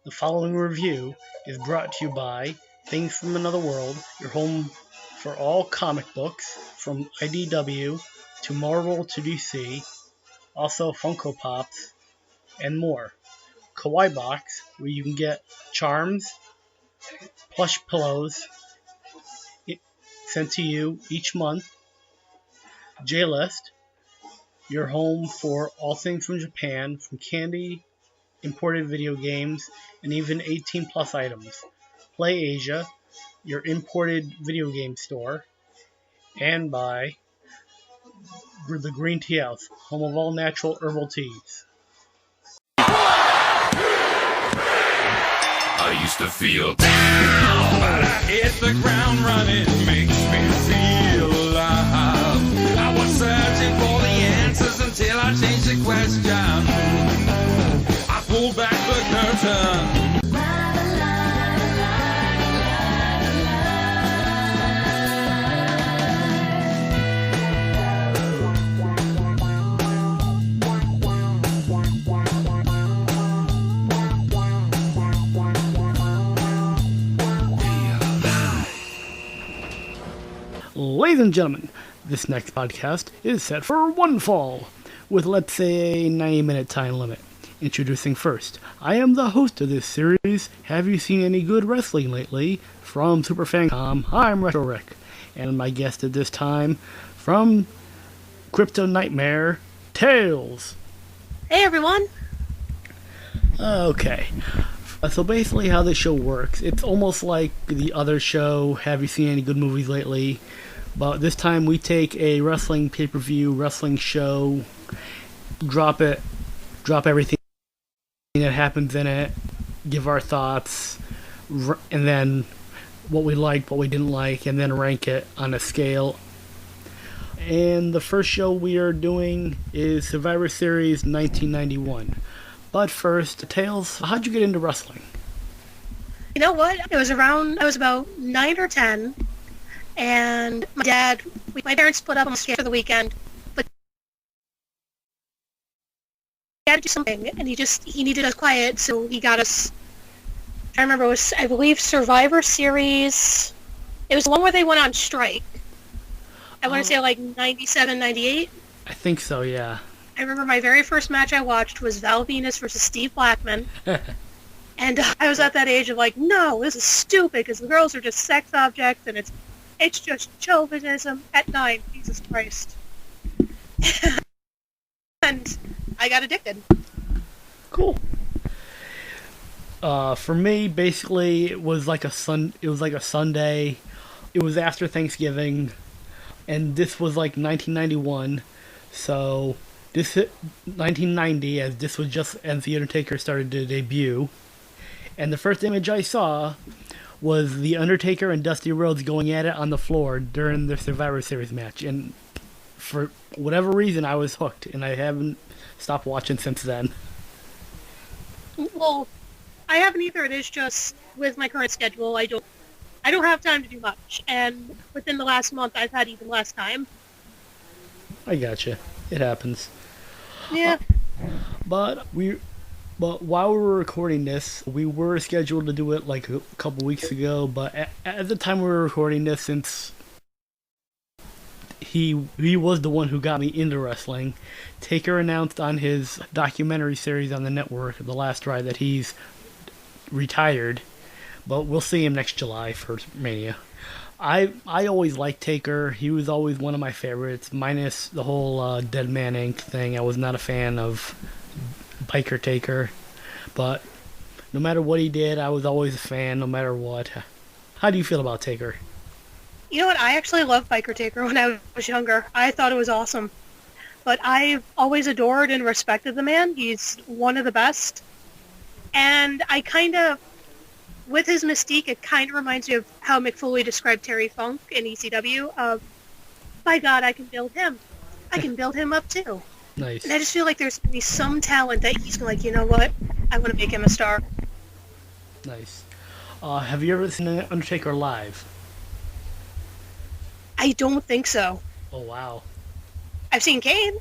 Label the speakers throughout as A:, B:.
A: The following review is brought to you by Things from Another World, your home for all comic books, from IDW to Marvel to DC, also Funko Pops, and more. Kawaii Box, where you can get charms, plush pillows sent to you each month. J-List, your home for all things from Japan, from candy, imported video games, and even 18 plus items. Play Asia, your imported video game store. And by the GreenTeaHouse, home of all natural herbal teas.
B: I used to feel down, but I hit the ground running. Makes me feel alive. I was searching for the answers until I changed the question. I pulled back the curtain.
A: Ladies and gentlemen, this next podcast is set for one fall, with let's say a 90-minute time limit. Introducing first, I am the host of this series, Have You Seen Any Good Wrestling Lately? From SuperFancom, I'm Retro Rick, and my guest at this time, from CryptoNightmare, Tails.
C: Hey everyone!
A: Okay, so basically how this show works, it's almost like the other show, Have You Seen Any Good Movies Lately? But this time we take a wrestling pay-per-view, wrestling show, drop everything that happens in it, give our thoughts, and then what we liked, what we didn't like, and then rank it on a scale. And the first show we are doing is Survivor Series 1991. But first, Tails, how'd you get into wrestling?
C: You know what? I was about 9 or 10, and my parents split up on for the weekend, but he had to do something, and he needed us quiet, so he got us, I remember it was, I believe, Survivor Series, it was the one where they went on strike. I want to say like 97, 98.
A: I think so, yeah.
C: I remember my very first match I watched was Val Venus versus Steve Blackman. And I was at that age of like, no, this is stupid because the girls are just sex objects and it's just chauvinism at 9. Jesus Christ. And I got addicted.
A: Cool. For me, basically, it was like a Sunday. It was after Thanksgiving, and this was like 1991. So this hit 1990, as this was just as The Undertaker started to debut. And the first image I saw was The Undertaker and Dusty Rhodes going at it on the floor during the Survivor Series match. And for whatever reason, I was hooked, and I haven't stopped watching since then.
C: Well, I haven't either. It is just with my current schedule, I don't have time to do much. And within the last month, I've had even less time.
A: I gotcha. It happens.
C: Yeah.
A: But while we were recording this, we were scheduled to do it like a couple weeks ago, but at the time we were recording this, since he was the one who got me into wrestling, Taker announced on his documentary series on the network, The Last Ride, that he's retired, but we'll see him next July for Mania. I always liked Taker. He was always one of my favorites, minus the whole Dead Man Inc. thing. I was not a fan of Biker Taker, but no matter what he did, I was always a fan, no matter what. How do you feel about Taker?
C: You know what? I actually loved Biker Taker when I was younger. I thought it was awesome. But I've always adored and respected the man. He's one of the best. And I kind of, with his mystique, it kind of reminds me of how Mick Foley described Terry Funk in ECW of, by God, I can build him. I can build him up too.
A: Nice.
C: And I just feel like there's going to be some talent that he's like, you know what? I want to make him a star.
A: Nice. Have you ever seen Undertaker live?
C: I don't think so.
A: Oh, wow.
C: I've seen Kane.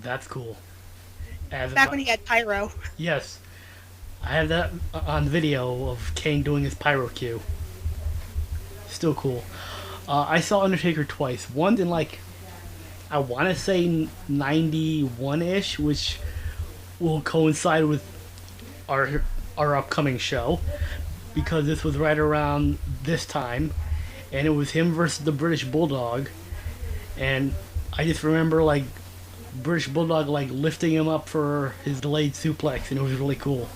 A: That's cool.
C: Back when he had pyro.
A: Yes. I have that on video of Kane doing his pyro cue. Still cool. I saw Undertaker twice. Once in like, I want to say 91-ish, which will coincide with our upcoming show, because this was right around this time, and it was him versus the British Bulldog, and I just remember like British Bulldog like lifting him up for his delayed suplex, and it was really cool.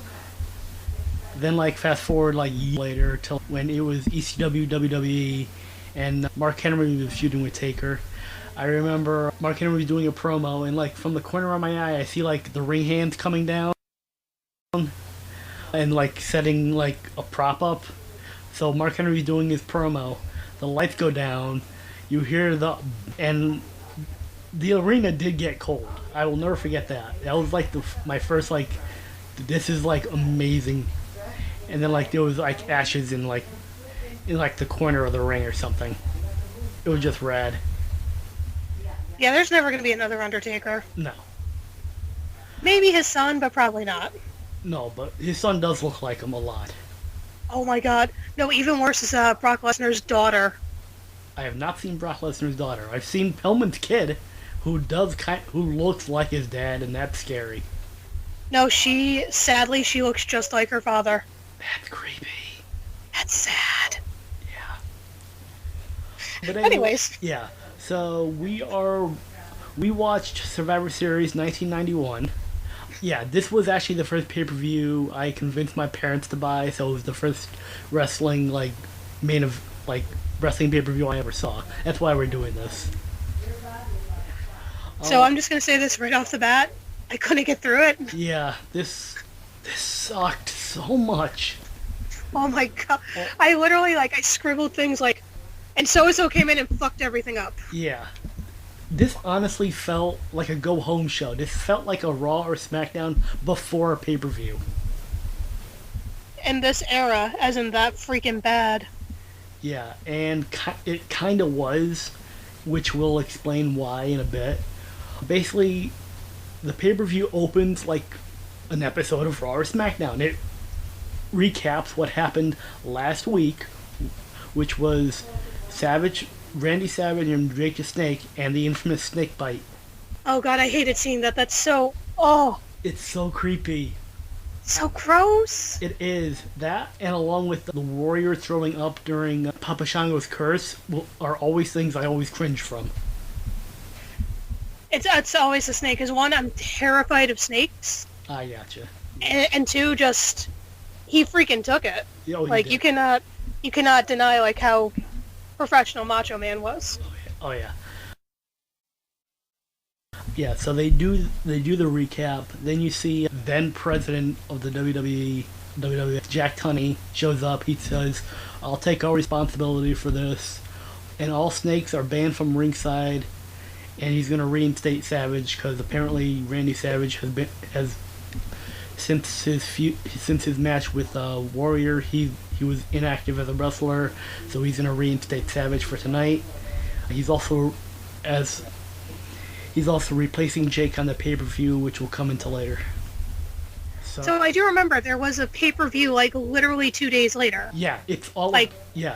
A: Then like fast forward like years later till when it was ECW WWE and Mark Henry was shooting with Taker. I remember Mark Henry was doing a promo, and like from the corner of my eye I see like the ring hands coming down and like setting like a prop up. So Mark Henry's doing his promo, the lights go down, you hear and the arena did get cold. I will never forget that. That was like my first like, this is like amazing. And then like there was like ashes in like the corner of the ring or something. It was just rad.
C: Yeah, there's never going to be another Undertaker.
A: No.
C: Maybe his son, but probably not.
A: No, but his son does look like him a lot.
C: Oh my god. No, even worse is Brock Lesnar's daughter.
A: I have not seen Brock Lesnar's daughter. I've seen Pillman's kid, who looks like his dad, and that's scary.
C: No, sadly, she looks just like her father.
A: That's creepy.
C: That's sad.
A: Yeah. But
C: Anyways.
A: Yeah. So we watched Survivor Series 1991. Yeah, this was actually the first pay-per-view I convinced my parents to buy, so it was the first wrestling wrestling pay-per-view I ever saw. That's why we're doing this.
C: So I'm just gonna say this right off the bat. I couldn't get through it.
A: Yeah, this sucked so much.
C: Oh my god. I literally, I scribbled things like, and so-and-so came in and fucked everything up.
A: Yeah. This honestly felt like a go-home show. This felt like a Raw or SmackDown before a pay-per-view.
C: In this era, as in that freaking bad.
A: Yeah, and it kind of was, which we'll explain why in a bit. Basically, the pay-per-view opens like an episode of Raw or SmackDown. It recaps what happened last week, which was Randy Savage and Drake the Snake, and the infamous snake bite.
C: Oh god, I hated seeing that. That's so... Oh!
A: It's so creepy.
C: So gross!
A: It is. That, and along with the warrior throwing up during Papa Shango's curse, are always things I always cringe from.
C: It's always the snake. Because one, I'm terrified of snakes.
A: I gotcha.
C: And two, just... He freaking took it.
A: Oh,
C: you cannot deny, how professional Macho Man was.
A: Oh yeah. Yeah, so they do the recap. Then you see then president of the WWF, Jack Tunney, shows up. He says, "I'll take all responsibility for this, and all snakes are banned from ringside." And he's gonna reinstate Savage because apparently Randy Savage has since his match with Warrior, he was inactive as a wrestler, so he's gonna reinstate Savage for tonight. He's also replacing Jake on the pay-per-view, which will come into later.
C: So I do remember there was a pay-per-view literally 2 days later.
A: Yeah, it's all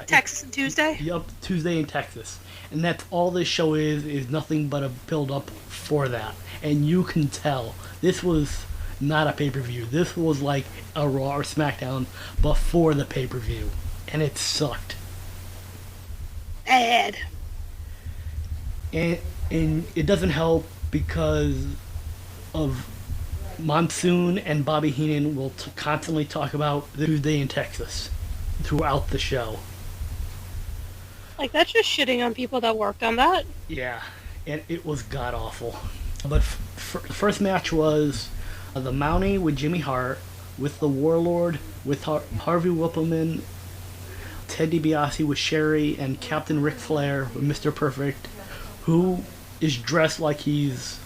C: Texas and Tuesday.
A: Yep, Tuesday in Texas, and that's all this show is nothing but a build-up for that. And you can tell this was not a pay-per-view. This was like a Raw or SmackDown before the pay-per-view, and it sucked.
C: Bad.
A: And it doesn't help because of Monsoon and Bobby Heenan will constantly talk about the Tuesday in Texas throughout the show.
C: That's just shitting on people that worked on that.
A: Yeah, and it was god-awful. But the first match was the Mountie with Jimmy Hart, with the Warlord, with Harvey Whippleman, Ted DiBiase with Sherry, and Captain Ric Flair with Mr. Perfect, who is dressed like he's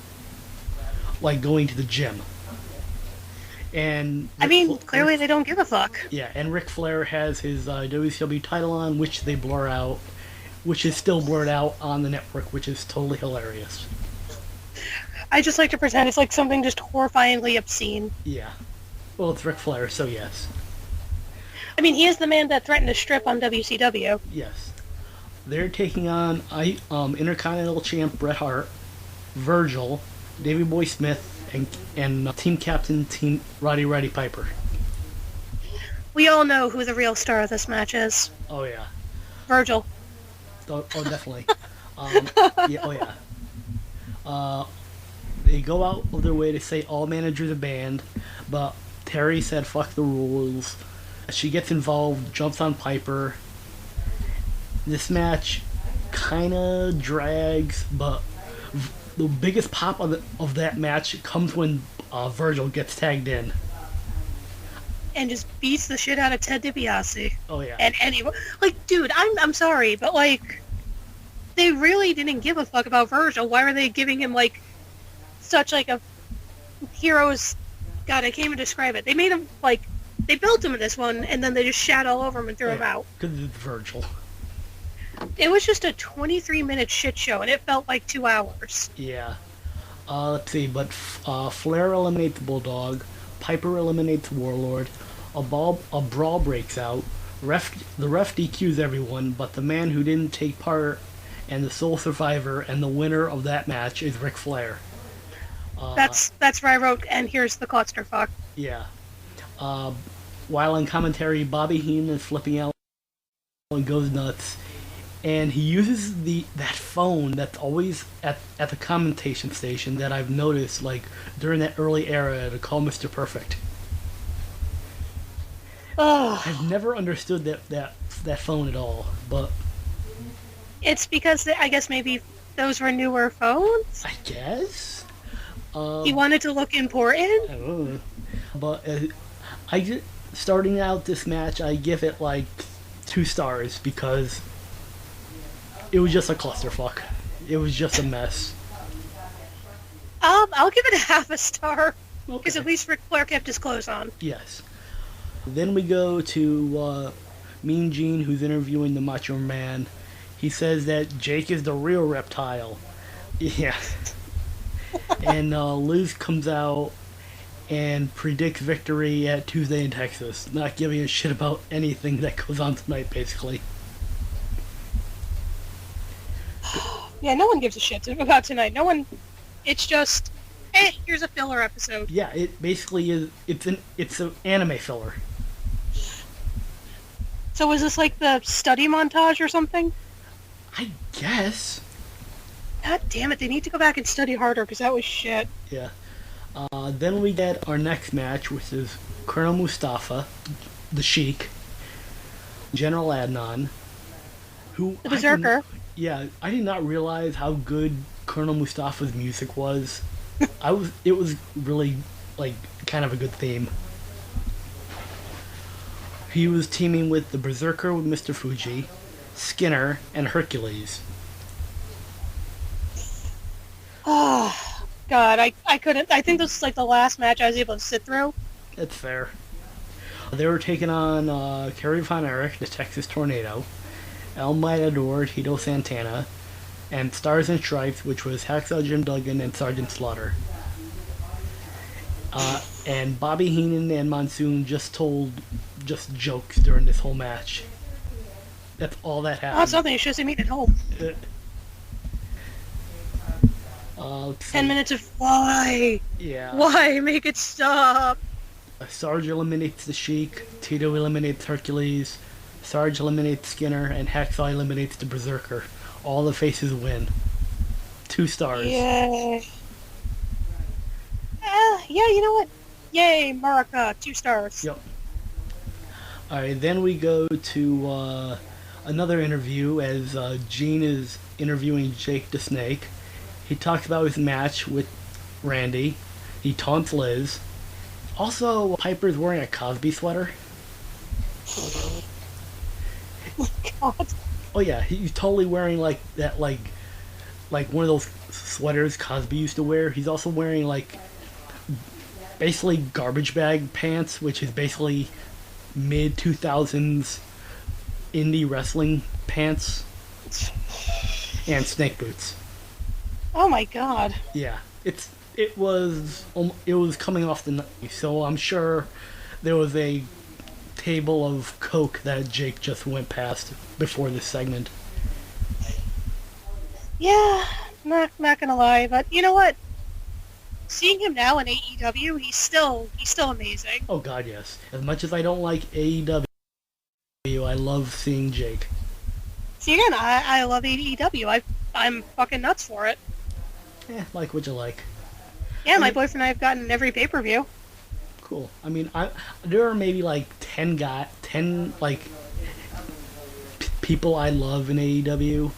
A: going to the gym. And
C: clearly they don't give a fuck.
A: Yeah, and Ric Flair has his WCW title on, which they blur out, which is still blurred out on the network, which is totally hilarious.
C: I just like to pretend it's something just horrifyingly obscene.
A: Yeah. Well, it's Ric Flair, so yes.
C: I mean, he is the man that threatened to strip on WCW.
A: Yes. They're taking on Intercontinental Champ Bret Hart, Virgil, Davey Boy Smith, and Team Captain Roddy Piper.
C: We all know who the real star of this match is.
A: Oh, yeah.
C: Virgil.
A: Oh definitely. Yeah, oh, yeah. They go out of their way to say all managers are banned, but Terry said fuck the rules. She gets involved, jumps on Piper. This match kind of drags, but the biggest pop of that match comes when Virgil gets tagged in.
C: And just beats the shit out of Ted DiBiase.
A: Oh, yeah.
C: And anyone, like, dude, I'm sorry, but like, they really didn't give a fuck about Virgil. Why were they giving him like such like a hero's? God, I can't even describe it. They made him like they built him in this one, and then they just shat all over him and threw him out.
A: Because it's Virgil.
C: It was just a 23-minute shit show, and it felt like 2 hours.
A: Yeah. Let's see, but Flair eliminates Bulldog, Piper eliminates Warlord, a brawl breaks out, the ref DQs everyone, but the man who didn't take part and the sole survivor and the winner of that match is Ric Flair.
C: That's where I wrote, and here's the clusterfuck.
A: Yeah. While in commentary, Bobby Heenan is flipping out and goes nuts. And he uses that phone that's always at the commentation station that I've noticed, like, during that early era to call Mr. Perfect.
C: Oh.
A: I've never understood that phone at all, but...
C: It's because, I guess maybe those were newer phones?
A: I guess?
C: He wanted to look important?
A: I don't know. But starting out this match, I give it, like, 2 stars because... it was just a clusterfuck. It was just a mess.
C: I'll give it a half a star. Because
A: Okay.
C: at least Ric Flair kept his clothes on.
A: Yes. Then we go to Mean Gene, who's interviewing the Macho Man. He says that Jake is the real reptile. Yeah. And Liz comes out and predicts victory at Tuesday in Texas, not giving a shit about anything that goes on tonight, basically.
C: Yeah, no one gives a shit about tonight. No one... It's just, here's a filler episode.
A: Yeah, it basically is. It's an anime filler.
C: So is this like the study montage or something?
A: I guess.
C: God damn it, they need to go back and study harder, because that was shit.
A: Yeah. Then we get our next match, which is Colonel Mustafa, the Sheik, General Adnan, who...
C: The Berserker.
A: I did not realize how good Colonel Mustafa's music was. It was really, like, kind of a good theme. He was teaming with the Berserker with Mr. Fuji, Skinner, and Hercules.
C: Oh, God, I couldn't... I think this is like the last match I was able to sit through.
A: That's fair. They were taking on Kerry Von Erich, the Texas Tornado, El Matador, Tito Santana, and Stars and Stripes, which was Hacksaw Jim Duggan and Sergeant Slaughter. And Bobby Heenan and Monsoon just told jokes during this whole match. That's all that happened.
C: Oh, it's nothing. You should have seen me at home. 10 minutes of why?
A: Yeah.
C: Why? Make it stop.
A: Sarge eliminates the Sheik, Tito eliminates Hercules, Sarge eliminates Skinner, and Hacksaw eliminates the Berserker. All the faces win. 2 stars.
C: Yay. Yeah, you know what? Yay, America. 2 stars.
A: Yep. Alright, then we go to another interview as Gene is interviewing Jake the Snake. He talks about his match with Randy. He taunts Liz. Also, Piper's wearing a Cosby sweater.
C: Oh, God.
A: Oh yeah, he's totally wearing like that, like one of those sweaters Cosby used to wear. He's also wearing like basically garbage bag pants, which is basically mid 2000s indie wrestling pants, and snake boots.
C: Oh my God.
A: Yeah, it's it was coming off the night, so I'm sure there was a table of Coke that Jake just went past before this segment.
C: Yeah, not gonna lie, but you know what? Seeing him now in AEW, he's still amazing.
A: Oh God, yes. As much as I don't like AEW, I love seeing Jake.
C: See again, I love AEW. I'm fucking nuts for it.
A: Like what you like.
C: Yeah, my boyfriend and I have gotten every pay-per-view.
A: Cool. I mean, there are maybe like 10 like people I love in AEW.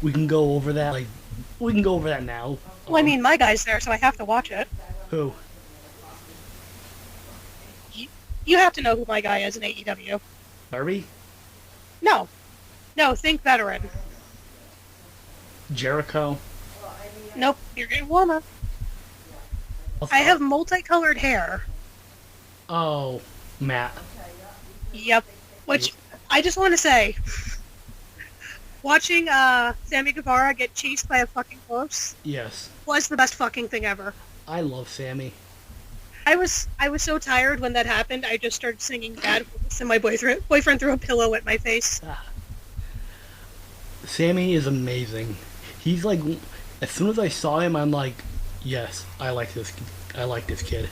A: We can go over that. Like, we can go over that now.
C: Well, I mean, my guy's there, so I have to watch it.
A: Who?
C: You have to know who my guy is in AEW.
A: Darby?
C: No, think veteran.
A: Jericho?
C: Nope, you're getting warmer. I have multicolored hair.
A: Oh, Matt.
C: Yep. Which, I just want to say, watching Sammy Guevara get chased by a fucking horse
A: Yes.
C: was the best fucking thing ever.
A: I love Sammy.
C: I was so tired when that happened, I just started singing Bad Horse, and my boyfriend threw a pillow at my face.
A: Sammy is amazing. He's like, as soon as I saw him, I'm like, yes, I like this kid.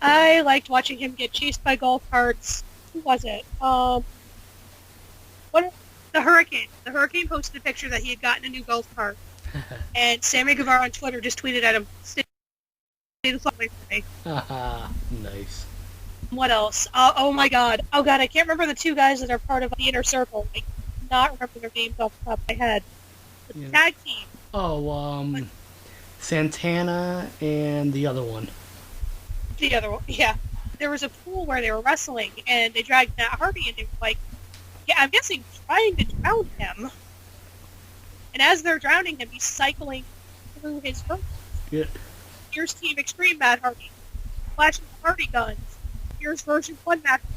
C: I liked watching him get chased by golf carts. Who was it? The Hurricane. The Hurricane posted a picture that he had gotten a new golf cart. And Sammy Guevara on Twitter just tweeted at him, "Stay the fuck away from me."
A: Nice.
C: What else? Oh my god. Oh god, I can't remember the two guys that are part of the Inner Circle. I cannot remember their names off the top of my head. The tag team.
A: Oh, Santana and the other one.
C: The other one, yeah. There was a pool where they were wrestling, and they dragged Matt Hardy, and they were like, yeah, I'm guessing trying to drown him. And as they're drowning him, he's cycling through his boat.
A: Yeah.
C: Here's Team Extreme Matt Hardy, flashing the Hardy guns. Here's version 1 Matt Hardy.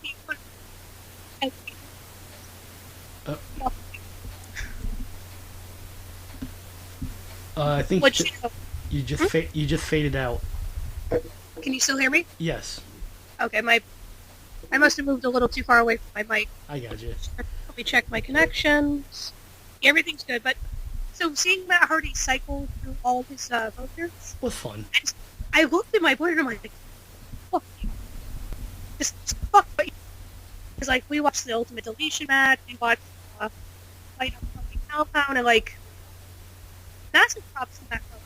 C: Team 1. And
A: I think you just faded out.
C: Can you still hear me?
A: Yes.
C: Okay, I must have moved a little too far away from my mic.
A: I got you.
C: Let me check my connections. Yeah, everything's good, but so seeing Matt Hardy cycle through all of his posters
A: was fun.
C: I looked at my boyfriend and I'm like, fuck you. Just fuck you. Because, like, we watched the Ultimate Deletion match, we watched Fight on Fucking Compound, and, like, massive props to Matt Hardy.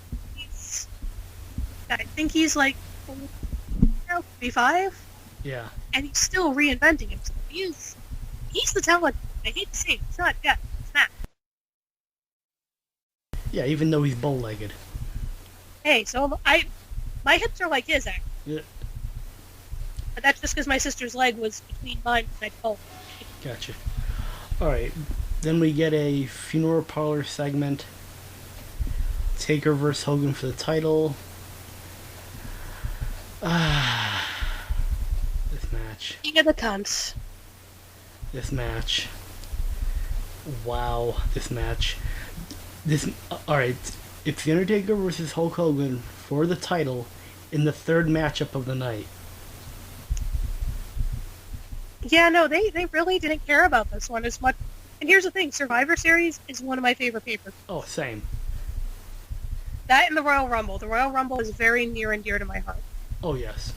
C: I think he's, like, 45?
A: Yeah.
C: And he's still reinventing himself. He's the talent. I hate to say it, it's not Jeff, it's Matt.
A: Yeah, even though he's bow-legged.
C: Hey, so my hips are like his, actually.
A: Yeah.
C: But that's just because my sister's leg was between mine and I fell.
A: Gotcha. Alright, then we get a funeral parlor segment. Taker vs. Hogan for the title. This match.
C: King of the cunts.
A: This match. Wow, this match. Alright, it's The Undertaker versus Hulk Hogan for the title in the third matchup of the night.
C: Yeah, no, they really didn't care about this one as much. And here's the thing, Survivor Series is one of my favorite papers.
A: Oh, same.
C: That and the Royal Rumble. The Royal Rumble is very near and dear to my heart.
A: Oh, yes.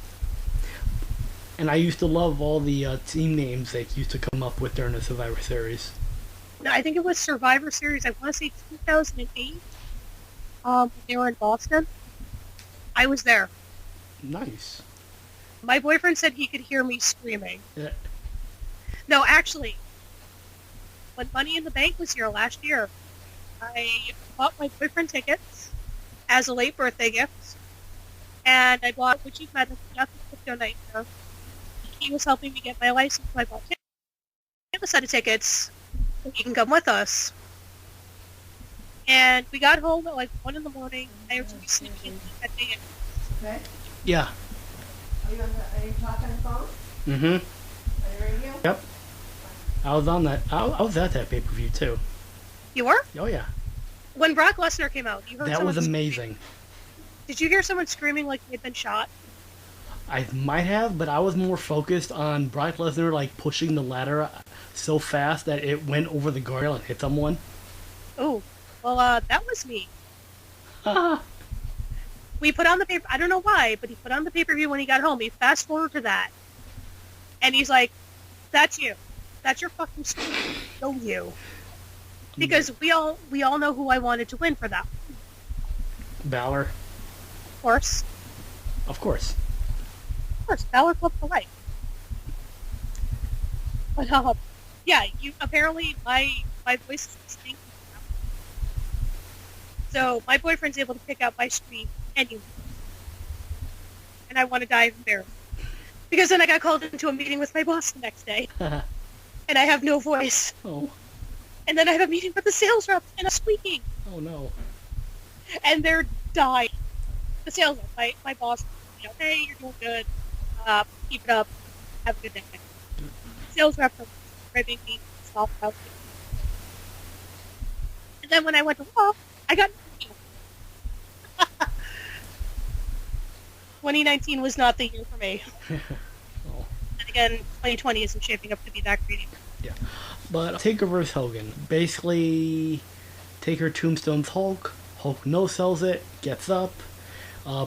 A: And I used to love all the team names they used to come up with during the Survivor Series.
C: No, I think it was Survivor Series, I want to say 2008. They were in Boston. I was there.
A: Nice.
C: My boyfriend said he could hear me screaming.
A: Yeah.
C: No, actually, when Money in the Bank was here last year, I bought my boyfriend tickets as a late birthday gift, and I bought Witchy's Medicine after CryptoNightmare. He was helping me get my license, so I bought him a set of tickets so he can come with us. And we got home at like 1 in the morning. I was sleeping at day.
D: Okay.
A: Yeah.
D: Are you talking on the phone?
A: Mm-hmm.
D: On the radio?
A: Yep. I was on that. I was at that pay-per-view too.
C: You were?
A: Oh yeah.
C: When Brock Lesnar came out, you heard
A: That was
C: someone
A: amazing.
C: Did you hear someone screaming like he had been shot?
A: I might have, but I was more focused on Brock Lesnar like pushing the ladder so fast that it went over the guardrail and hit someone.
C: Oh, well, that was me.
A: Haha.
C: We put on the paper. I don't know why, but he put on the pay-per-view when he got home. He fast forward to that, and he's like, "That's you. That's your fucking story. Go you." Because we all know who I wanted to win for that.
A: Balor.
C: Of course.
A: Of course.
C: Of course, Balor Club for life. But yeah, you apparently my voice is distinct. So my boyfriend's able to pick out my stream anyway, and I want to die of embarrassment because then I got called into a meeting with my boss the next day, and I have no voice.
A: Oh.
C: And then I have a meeting with the sales reps, and I'm squeaking,
A: Oh no.
C: and they're dying. The sales rep, my boss, hey, you're doing good. Keep it up. Have a good day. Sales rep are ribbing me, stuff out. And then when I went to Raw, I got 2019 was not the year for me.
A: Oh.
C: And again, 2020 isn't shaping up to be that great either.
A: Yeah. But Taker vs. Hogan. Basically, Taker tombstones Hulk. Hulk no-sells it, gets up,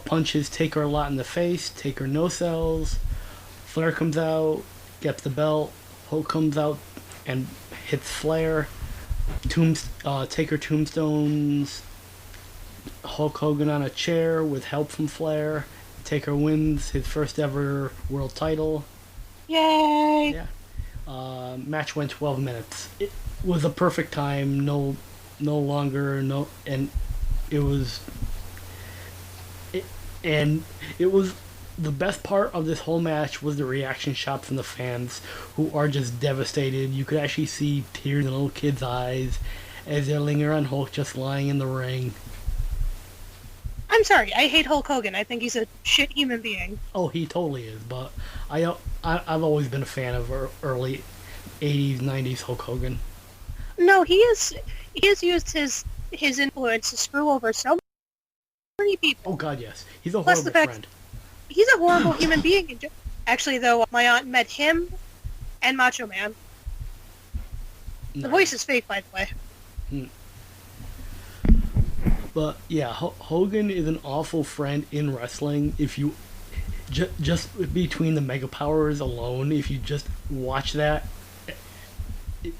A: punches Taker a lot in the face. Taker no-sells. Flair comes out, gets the belt. Hulk comes out and hits Flair. Taker tombstones Hulk Hogan on a chair with help from Flair. Taker wins his first ever world title.
C: Yay!
A: Yeah. Match went 12 minutes. It was a perfect time. No longer. And it was the best part of this whole match was the reaction shot from the fans, who are just devastated. You could actually see tears in little kids' eyes as they linger on Hulk just lying in the ring.
C: I'm sorry, I hate Hulk Hogan. I think he's a shit human being.
A: Oh, he totally is, but I've always been a fan of early 80s, 90s Hulk Hogan.
C: No, he has used his influence to screw over so many people.
A: Oh god, yes. He's a
C: Plus
A: horrible
C: the fact
A: friend.
C: he's a horrible human being. Actually, though, my aunt met him and Macho Man. The
A: Nice.
C: voice is fake, by the way.
A: But yeah, Hogan is an awful friend in wrestling. If you just between the Mega Powers alone, if you just watch that,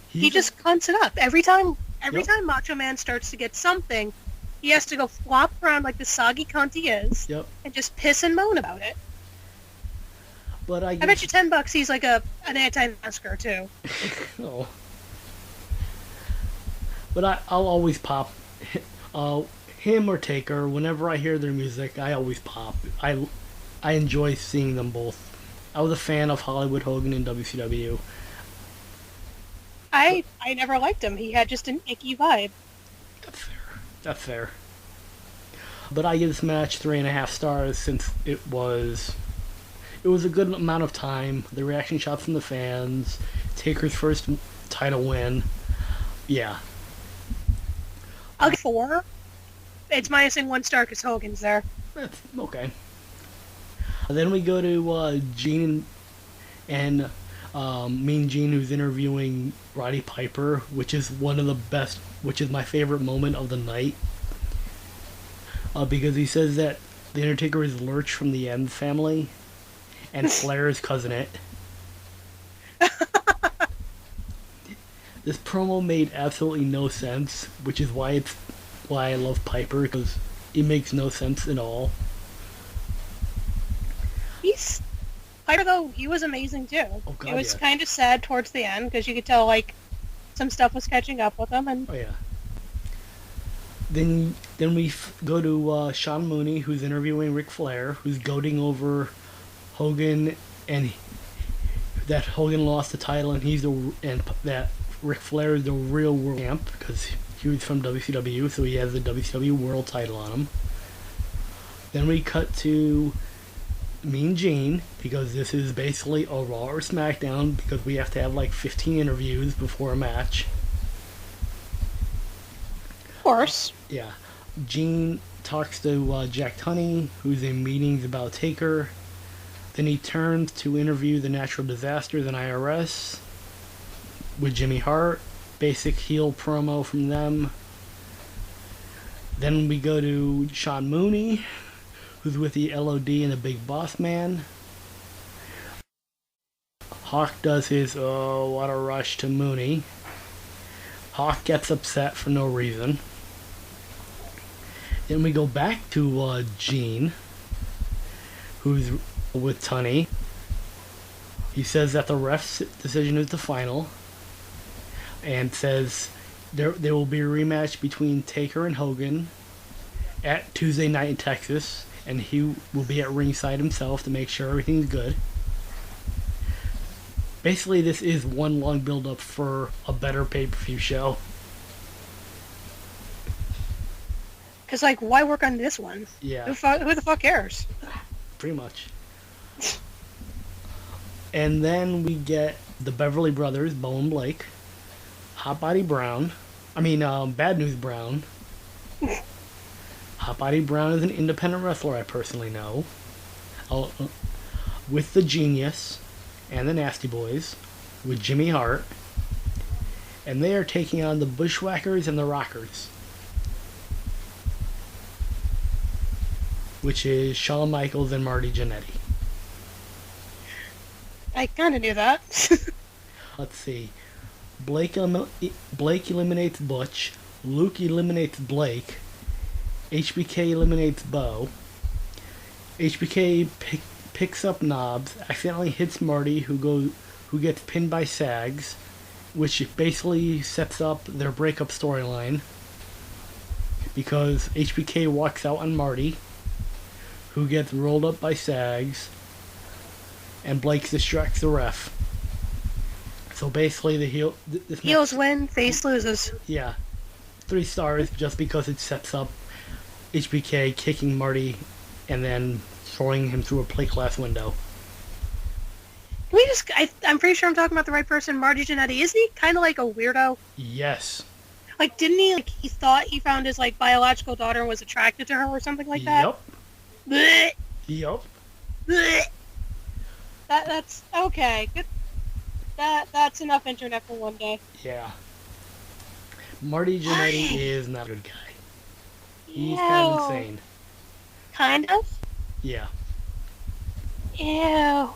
C: He just cunts it up every time.
A: Yep.
C: Time Macho Man starts to get something, he has to go flop around like the soggy cunt he is,
A: Yep.
C: and just piss and moan about it.
A: But
C: I bet you $10 he's like an anti-masker too.
A: Oh. But I'll always pop. Him or Taker, whenever I hear their music, I always pop. I enjoy seeing them both. I was a fan of Hollywood Hogan in WCW.
C: I never liked him. He had just an icky vibe.
A: That's fair. But I give this match 3.5 stars since it was a good amount of time. The reaction shots from the fans, Taker's first title win. Yeah.
C: I'll give 4. It's minusing 1 star because Hogan's there.
A: That's okay. Then we go to Gene and Mean Gene, who's interviewing Roddy Piper, which is my favorite moment of the night. Because he says that The Undertaker is Lurch from the M family, and Flair is cousin it. This promo made absolutely no sense, which is why I love Piper, because it makes no sense at all.
C: Piper, though, he was amazing too.
A: Oh, God,
C: it was
A: yeah.
C: kind of sad towards the end because you could tell like some stuff was catching up with him, and
A: Oh yeah. Then we go to Sean Mooney, who's interviewing Ric Flair, who's goading over Hogan, and that Hogan lost the title, and that Ric Flair is the real world champ because he was from WCW, so he has the WCW world title on him. Then we cut to Mean Gene, because this is basically a Raw or SmackDown, because we have to have like 15 interviews before a match.
C: course.
A: Yeah. Gene talks to Jack Tunney, who's in meetings about Taker. Then he turns to interview the natural disasters and IRS with Jimmy Hart. Basic heel promo from them. Then we go to Sean Mooney, who's with the LOD and the Big Boss Man. Hawk does his, oh, what a rush to Mooney. Hawk gets upset for no reason. Then we go back to Gene, who's with Tunney. He says that the ref's decision is the final, and says there will be a rematch between Taker and Hogan at Tuesday night in Texas, and he will be at ringside himself to make sure everything's good. Basically, this is one long build-up for a better pay-per-view show.
C: Because, like, why work on this one?
A: Yeah.
C: Who the fuck cares?
A: Pretty much. And then we get the Beverly Brothers, Bo and Blake, Bad News Brown. Hot Body Brown is an independent wrestler I personally know. With the Genius and the Nasty Boys, with Jimmy Hart. And they are taking on the Bushwhackers and the Rockers, which is Shawn Michaels and Marty Jannetty.
C: I kind of knew that.
A: Let's see. Blake eliminates Butch. Luke eliminates Blake. HBK eliminates Bo. HBK picks up Knobs, accidentally hits Marty, who gets pinned by Sags, which basically sets up their breakup storyline, because HBK walks out on Marty, who gets rolled up by Sags, and Blake distracts the ref. So basically, the
C: heels win, face loses.
A: Yeah, 3 stars just because it sets up HBK kicking Marty and then throwing him through a plate glass window.
C: Can we just? I'm pretty sure I'm talking about the right person. Marty Jannetty, isn't he kind of like a weirdo?
A: Yes.
C: Like, didn't he? Like, he thought he found his biological daughter and was attracted to her or something like that.
A: Yep.
C: Blech.
A: Yep.
C: Blech. That's okay. Good. That's enough internet for one day.
A: Yeah. Marty Jannetty is not a good guy. He's kind of insane.
C: Kind of?
A: Yeah.
C: Ew.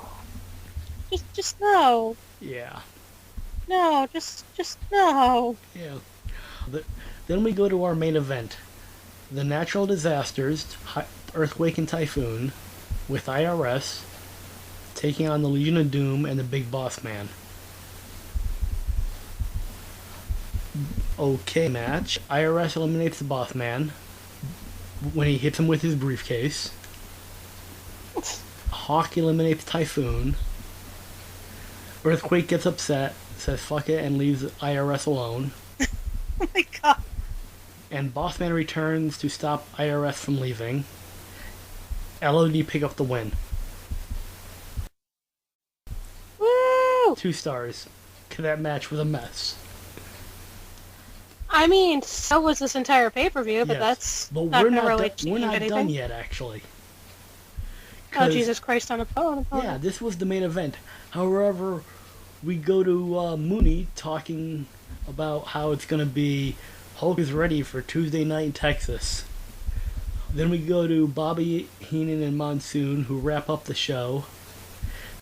C: Just no.
A: Yeah.
C: No, just no.
A: Yeah. Then we go to our main event. The Natural Disasters, Earthquake and Typhoon, with IRS, taking on the Legion of Doom and the Big Boss Man. Okay match. IRS eliminates the Boss Man when he hits him with his briefcase. Hawk eliminates Typhoon. Earthquake gets upset, says fuck it, and leaves IRS alone.
C: Oh my god.
A: And Bossman returns to stop IRS from leaving. LOD pick up the win.
C: Woo!
A: 2 stars. That match was a mess.
C: I mean, so was this entire pay-per-view, but
A: Yes.
C: that's not
A: we're
C: gonna
A: not
C: really
A: we're
C: change
A: not
C: anything.
A: done yet, actually.
C: Oh,
A: 'Cause-
C: Jesus Christ, on a phone.
A: Yeah, this was the main event. However, we go to Mooney talking about how it's going to be Hulk is ready for Tuesday night in Texas. Then we go to Bobby Heenan and Monsoon, who wrap up the show,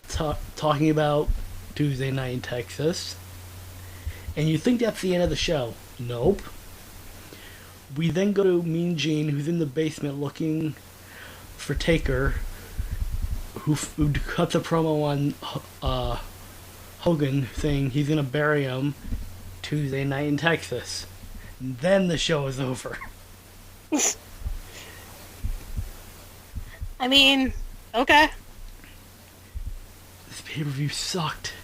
A: talking about Tuesday night in Texas. And you think that's the end of the show. Nope. We then go to Mean Gene, who's in the basement looking for Taker, who cuts a promo on Hogan saying he's going to bury him Tuesday night in Texas. And then the show is over.
C: I mean, okay.
A: This pay-per-view sucked.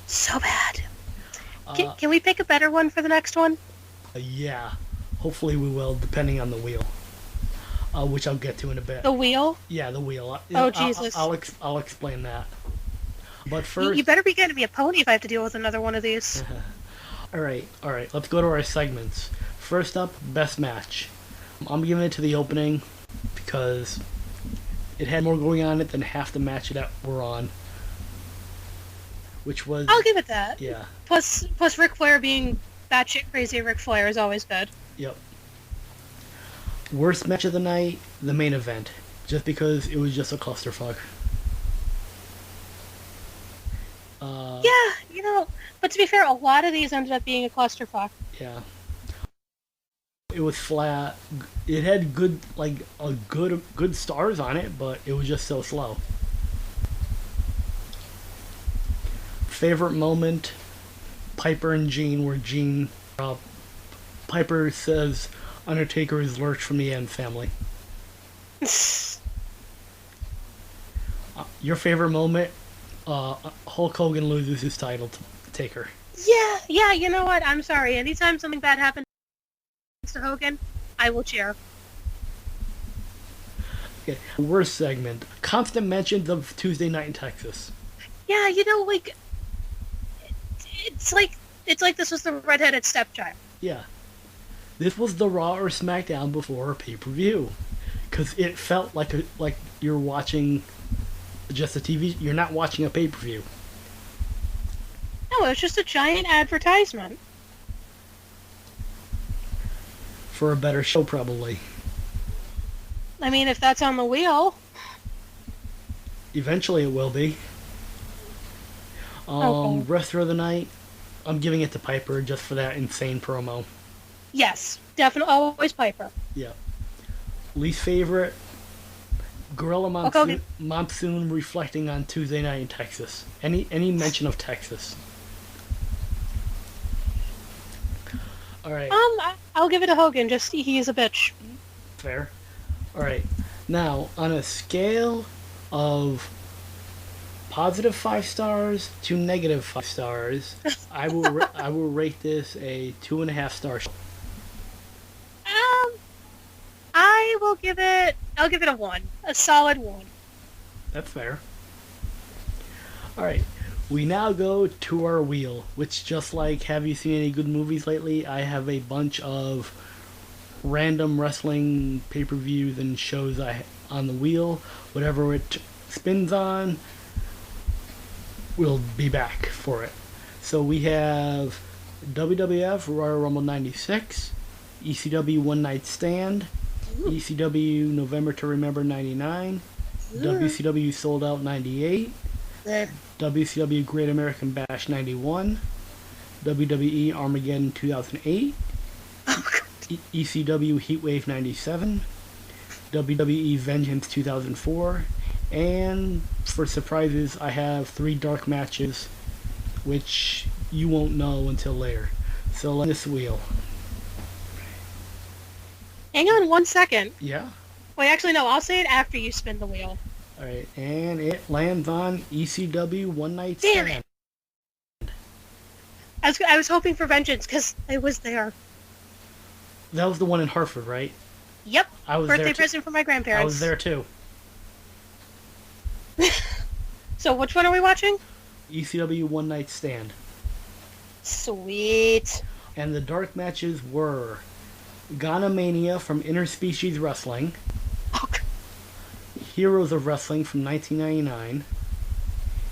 C: So bad. Can we pick a better one for the next one?
A: Yeah. Hopefully we will, depending on the wheel. Which I'll get to in a bit.
C: The wheel?
A: Yeah, the wheel.
C: Oh, Jesus.
A: I'll explain that. But first...
C: You better be getting me a pony if I have to deal with another one of these.
A: Alright. Let's go to our segments. First up, best match. I'm giving it to the opening because it had more going on it than half the match that we're on. Which was...
C: I'll give it that.
A: Yeah.
C: Plus Ric Flair being batshit crazy Ric Flair is always good.
A: Yep. Worst match of the night, the main event. Just because it was just a clusterfuck.
C: Yeah, but to be fair, a lot of these ended up being a clusterfuck.
A: Yeah. It was flat. It had good stars on it, but it was just so slow. Favorite moment, Piper and Gene, where Piper says Undertaker is lurched from the M family. Your favorite moment, Hulk Hogan loses his title to Taker.
C: Yeah, you know what? I'm sorry. Anytime something bad happens to Hogan, I will cheer.
A: Okay. Worst segment, constant mentions of Tuesday Night in Texas.
C: Yeah, it's like this was the redheaded stepchild.
A: Yeah. This was the Raw or SmackDown before a pay-per-view. Because it felt like you're watching just a TV... You're not watching a pay-per-view.
C: No, it's just a giant advertisement.
A: For a better show, probably.
C: I mean, if that's on the wheel...
A: Eventually it will be.
C: Okay.
A: Wrestler of the night, I'm giving it to Piper just for that insane promo.
C: Yes, definitely. Always Piper.
A: Yeah. Least favorite, Gorilla Monsoon reflecting on Tuesday Night in Texas. Any mention of Texas? Alright.
C: I'll give it to Hogan, just he's a bitch.
A: Fair. Alright. Now, on a scale of positive 5 stars to negative 5 stars, I will rate this a 2.5 stars.
C: I'll give it a 1. A solid 1.
A: That's fair. Alright. We now go to our wheel, which, just like have you seen any good movies lately, I have a bunch of random wrestling pay-per-views and shows on the wheel. Whatever it spins on, we'll be back for it. So we have WWF Royal Rumble 96, ECW One Night Stand, ECW November to Remember 99, WCW Sold Out 98, WCW Great American Bash 91, WWE Armageddon 2008, ECW Heatwave 97, WWE Vengeance 2004, and for surprises, I have 3 dark matches, which you won't know until later. So let's this wheel.
C: Hang on 1 second.
A: Yeah?
C: Wait, actually, no, I'll say it after you spin the wheel.
A: Alright, and it lands on ECW One Night Stand.
C: Damn it! I was hoping for Vengeance, because I was there.
A: That was the one in Hartford, right?
C: Yep.
A: I was
C: Birthday
A: there
C: present for my grandparents.
A: I was there too.
C: So which one are we watching?
A: ECW One Night Stand.
C: Sweet.
A: And the dark matches were Ghana Mania from Interspecies Wrestling, Heroes of Wrestling from 1999,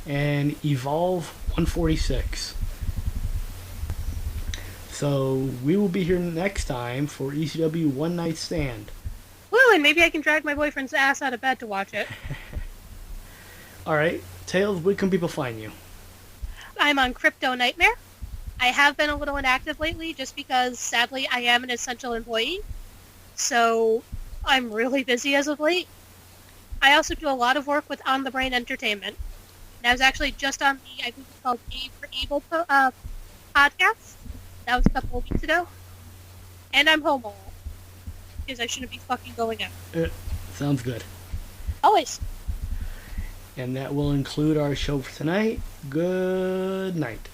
A: and Evolve 146. So we will be here next time for ECW One Night Stand.
C: Woo, and maybe I can drag my boyfriend's ass out of bed to watch it.
A: Alright, Tails, where can people find you?
C: I'm on CryptoNightmare. I have been a little inactive lately just because, sadly, I am an essential employee. So, I'm really busy as of late. I also do a lot of work with On the Brain Entertainment. And I was actually just on the, I think it's called Game for Evil podcast. That was a couple of weeks ago. And I'm home a lot. Because I shouldn't be fucking going out.
A: Sounds good.
C: Always.
A: And that will include our show for tonight. Good night.